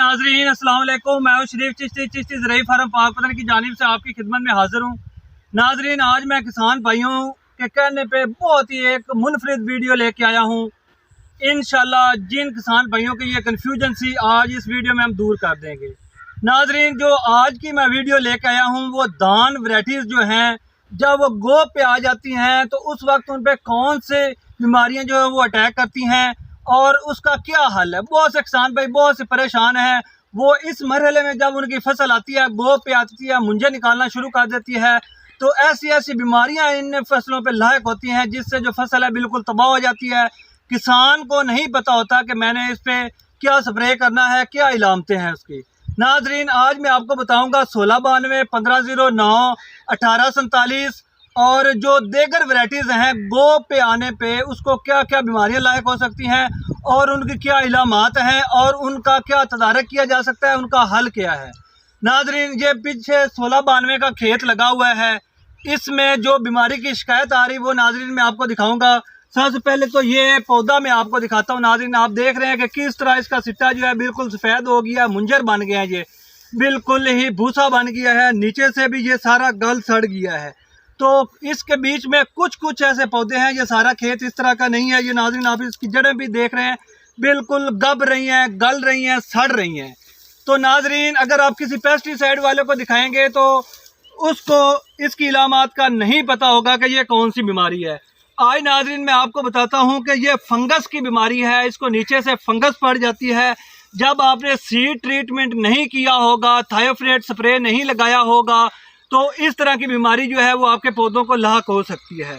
नाजरीन अस्सलाम वालेकुम। मैं शरीफ चिश्ती ज़राई फार्म पाकपतन की जानिब से आपकी खिदमत में हाजिर हूँ। नाजरीन, आज मैं किसान भाइयों के कहने पे बहुत ही एक मुनफरिद वीडियो लेके आया हूँ। इंशाल्लाह जिन किसान भाइयों की ये कन्फ्यूजन सी आज इस वीडियो में हम दूर कर देंगे। नाजरीन, जो आज की मैं वीडियो लेके आया हूँ वो धान वैराइटीज़ जो हैं, जब वो गोप पे आ जाती हैं तो उस वक्त उन पर कौन से बीमारियाँ जो है वो अटैक करती हैं और उसका क्या हल है। बहुत से किसान भाई बहुत से परेशान हैं। वो इस मरहले में जब उनकी फसल आती है, गोप पे आती है, मुंजे निकालना शुरू कर देती है, तो ऐसी ऐसी बीमारियां इन फसलों पे लायक होती हैं जिससे जो फसल है बिल्कुल तबाह हो जाती है। किसान को नहीं पता होता कि मैंने इस पे क्या स्प्रे करना है, क्या इलामतें हैं उसकी। नाजरीन, आज मैं आपको बताऊंगा 1692, 1509, 1847 और जो देगर वैराइटीज़ हैं गोप पे आने पे उसको क्या क्या बीमारियां लायक हो सकती हैं और उनकी क्या इलामात हैं और उनका क्या तदारक किया जा सकता है, उनका हल क्या है। नाजरीन, ये पीछे 1692 का खेत लगा हुआ है, इसमें जो बीमारी की शिकायत आ रही वो नाजरीन मैं आपको दिखाऊंगा। सबसे पहले तो ये पौधा मैं आपको दिखाता हूँ। नाजरीन, आप देख रहे हैं कि किस तरह इसका सिट्टा जो है बिल्कुल सफ़ेद हो गया, मुंजर बन गया है, ये बिल्कुल ही भूसा बन गया है, नीचे से भी ये सारा गल सड़ गया है। तो इसके बीच में कुछ कुछ ऐसे पौधे हैं, ये सारा खेत इस तरह का नहीं है। ये नाज़रीन आप इसकी जड़ें भी देख रहे हैं, बिल्कुल गब रही हैं, गल रही हैं, सड़ रही हैं। तो नाज़रीन, अगर आप किसी पेस्टिसाइड वाले को दिखाएंगे तो उसको इसकी इलामात का नहीं पता होगा कि ये कौन सी बीमारी है। आज नाज़रीन मैं आपको बताता हूँ कि ये फंगस की बीमारी है, इसको नीचे से फंगस पड़ जाती है। जब आपने सीड ट्रीटमेंट नहीं किया होगा, थायोफनेट स्प्रे नहीं लगाया होगा, तो इस तरह की बीमारी जो है वो आपके पौधों को लाक हो सकती है।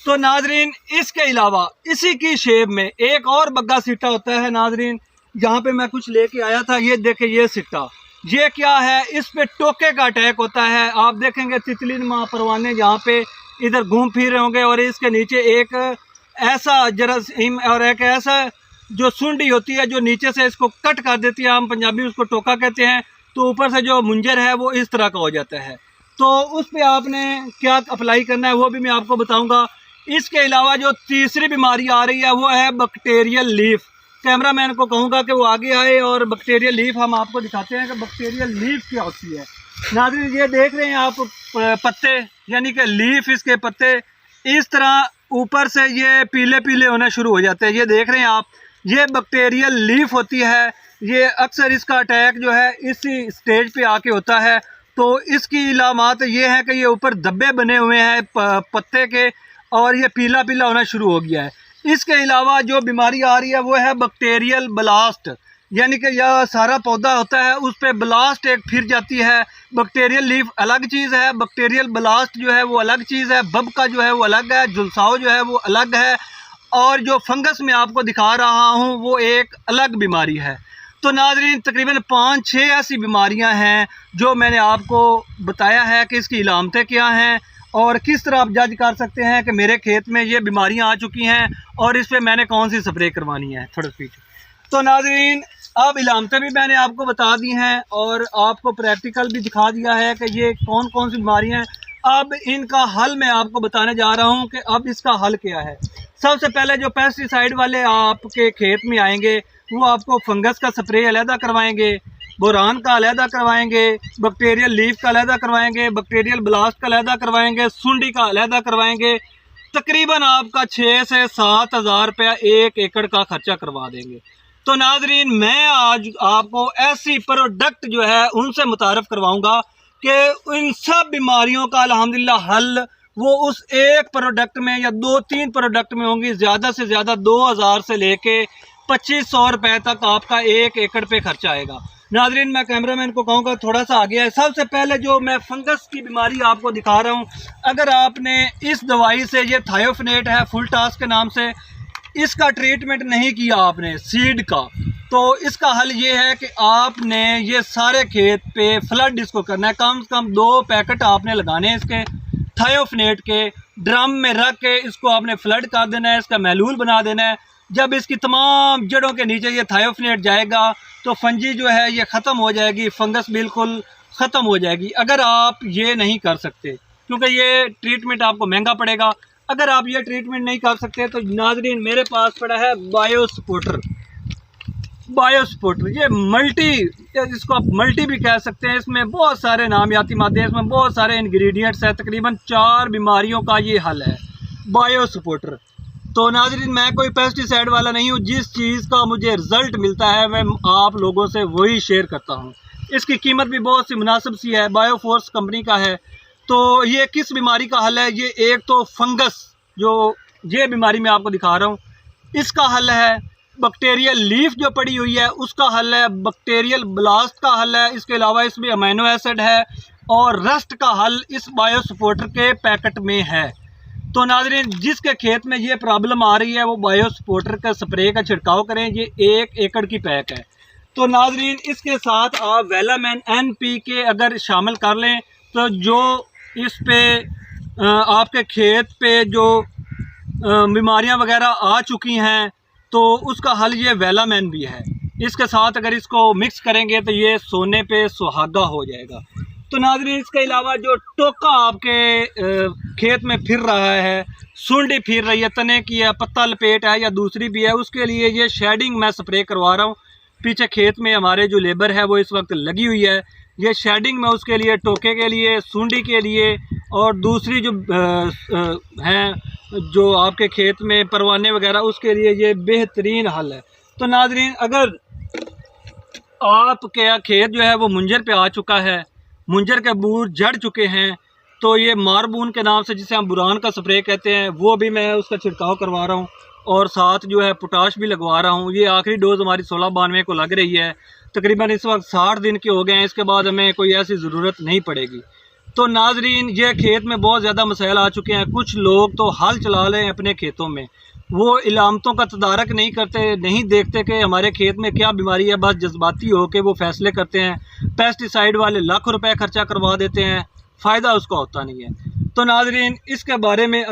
तो नाजरीन, इसके अलावा इसी की शेप में एक और बग्गा सिट्टा होता है। नाजरीन, यहाँ पे मैं कुछ लेके आया था, ये देखें ये सिट्टा, ये क्या है, इस पे टोके का अटैक होता है। आप देखेंगे तितली नुमा परवाने यहाँ पे इधर घूम फिर रहे होंगे और इसके नीचे एक ऐसा जरासीम और एक ऐसा जो सुंडी होती है जो नीचे से इसको कट कर देती है, हम पंजाबी में उसको टोका कहते हैं। तो ऊपर से जो मुंजर है वो इस तरह का हो जाता है। तो उस पर आपने क्या अप्लाई करना है वो भी मैं आपको बताऊंगा। इसके अलावा जो तीसरी बीमारी आ रही है वो है बैक्टीरियल लीफ। कैमरामैन को कहूँगा कि वो आगे आए और बैक्टीरियल लीफ हम आपको दिखाते हैं कि बैक्टीरियल लीफ क्या होती है। नाज़रीन, ये देख रहे हैं आप पत्ते, यानी कि लीफ, इसके पत्ते इस तरह ऊपर से ये पीले पीले होने शुरू हो जाते हैं। ये देख रहे हैं आप, ये बैक्टीरियल लीफ होती है। ये अक्सर इसका अटैक जो है इसी स्टेज पे आके होता है। तो इसकी इलामात ये है कि ये ऊपर धब्बे बने हुए हैं पत्ते के और ये पीला पीला होना शुरू हो गया है। इसके अलावा जो बीमारी आ रही है वो है बैक्टीरियल ब्लास्ट, यानी कि यह सारा पौधा होता है उस पर ब्लास्ट एक फिर जाती है। बैक्टीरियल लीफ अलग चीज़ है, बैक्टीरियल ब्लास्ट जो है वो अलग चीज़ है, बबका जो है वो अलग है, झुलसाव जो है वो अलग है, और जो फंगस मैं आपको दिखा रहा हूँ वो एक अलग बीमारी है। तो नाजरीन, तकरीबन 5-6 ऐसी बीमारियां हैं जो मैंने आपको बताया है कि इसकी इलामतें क्या हैं और किस तरह आप जज कर सकते हैं कि मेरे खेत में ये बीमारियां आ चुकी हैं और इस पे मैंने कौन सी स्प्रे करवानी है। थोड़ा स्पीड। तो नाजरीन, अब इलामतें भी मैंने आपको बता दी हैं और आपको प्रैक्टिकल भी दिखा दिया है कि ये कौन कौन सी बीमारियाँ हैं। अब इनका हल मैं आपको बताने जा रहा हूँ कि अब इसका हल क्या है। सबसे पहले जो पेस्टिसाइड वाले आपके खेत में आएंगे वो आपको फंगस का स्प्रे अलहदा करवाएंगे, बोरान का अलहदा करवाएंगे, बैक्टीरियल लीफ का अलहदा करवाएंगे, बैक्टीरियल ब्लास्ट का अलहदा करवाएंगे, सुंडी का अलहदा करवाएंगे। तकरीबन आपका 6 से 7 हज़ार रुपया 1 एकड़ का खर्चा करवा देंगे। तो नाजरीन, मैं आज आपको ऐसी प्रोडक्ट जो है उनसे मुतारफ़ करवाऊँगा कि इन सब बीमारियों का अल्हम्दुलिल्लाह हल वो उस एक प्रोडक्ट में या 2-3 प्रोडक्ट में होंगी। ज़्यादा से ज़्यादा 2000 से लेके 2500 रुपये तक आपका 1 एकड़ पे खर्चा आएगा। नाजरीन, मैं कैमरामैन को कहूँगा थोड़ा सा आगे है। सबसे पहले जो मैं फंगस की बीमारी आपको दिखा रहा हूँ, अगर आपने इस दवाई से, ये थायोफनेट है फुल टास्क के नाम से, इसका ट्रीटमेंट नहीं किया आपने सीड का, तो इसका हल ये है कि आपने ये सारे खेत पे फ्लड इसको करना है। कम से कम 2 पैकेट आपने लगाने हैं इसके थायोफनेट के, ड्रम में रख के इसको आपने फ्लड कर देना है, इसका महलूल बना देना है। जब इसकी तमाम जड़ों के नीचे ये थायोफनेट जाएगा तो फंजी जो है ये ख़त्म हो जाएगी, फंगस बिल्कुल ख़त्म हो जाएगी। अगर आप ये नहीं कर सकते, क्योंकि ये ट्रीटमेंट आपको महंगा पड़ेगा, अगर आप ये ट्रीटमेंट नहीं कर सकते तो नाजरीन मेरे पास पड़ा है बायो सपोर्टर। बायो सपोर्टर, ये मल्टी, इसको आप मल्टी भी कह सकते हैं। इसमें बहुत सारे नामियाती मादे हैं, इसमें बहुत सारे इंग्रेडिएंट्स हैं। तकरीबन 4 बीमारियों का ये हल है बायो सपोर्टर। तो नाज़रीन, मैं कोई पेस्टिसाइड वाला नहीं हूँ। जिस चीज़ का मुझे रिज़ल्ट मिलता है मैं आप लोगों से वही शेयर करता हूँ। इसकी कीमत भी बहुत सी मुनासिब सी है, बायोफोर्स कंपनी का है। तो ये किस बीमारी का हल है? ये एक तो फंगस, जो ये बीमारी मैं आपको दिखा रहा हूँ, इसका हल है। बैक्टीरियल लीफ जो पड़ी हुई है उसका हल है। बैक्टीरियल ब्लास्ट का हल है। इसके अलावा इसमें अमीनो एसिड है और रस्ट का हल इस बायो सपोर्टर के पैकेट में है। तो नाज़रीन, जिसके खेत में ये प्रॉब्लम आ रही है वो बायो सपोर्टर का स्प्रे का छिड़काव करें। ये 1 एकड़ की पैक है। तो नाज़रीन, इसके साथ आप वेलामैन NPK अगर शामिल कर लें तो जो इस पे आपके खेत पे जो बीमारियां वगैरह आ चुकी हैं तो उसका हल ये वेलामैन भी है। इसके साथ अगर इसको मिक्स करेंगे तो ये सोने पे सुहागा हो जाएगा। तो नाज़रीन, इसके अलावा जो टोका आपके खेत में फिर रहा है, सुंडी फिर रही है, तने की है, पत्ता लपेट है या दूसरी भी है, उसके लिए ये शेडिंग मैं स्प्रे करवा रहा हूँ। पीछे खेत में हमारे जो लेबर है वो इस वक्त लगी हुई है। ये शेडिंग में उसके लिए, टोके के लिए, सुंडी के लिए और दूसरी जो हैं जो आपके खेत में परवाने वगैरह, उसके लिए ये बेहतरीन हल है। तो नाज़रीन, अगर आपके खेत जो है वो मुंजर पे आ चुका है, मुंजर के बूर झड़ चुके हैं, तो ये मारबून के नाम से जिसे हम बुरान का स्प्रे कहते हैं वो भी मैं उसका छिड़काव करवा रहा हूँ और साथ जो है पोटाश भी लगवा रहा हूँ। ये आखिरी डोज हमारी 1692 को लग रही है। तकरीबन इस वक्त 60 दिन के हो गए हैं। इसके बाद हमें कोई ऐसी ज़रूरत नहीं पड़ेगी। तो नाज़रीन, ये खेत में बहुत ज़्यादा मसाइल आ चुके हैं। कुछ लोग तो हल चला लें अपने खेतों में, वो इलामतों का तदारक नहीं करते, नहीं देखते कि हमारे खेत में क्या बीमारी है, बस जज्बाती हो के वो फैसले करते हैं। पेस्टिसाइड वाले लाखों रुपए खर्चा करवा देते हैं, फ़ायदा उसका होता नहीं है। तो नाज़रीन, इसके बारे में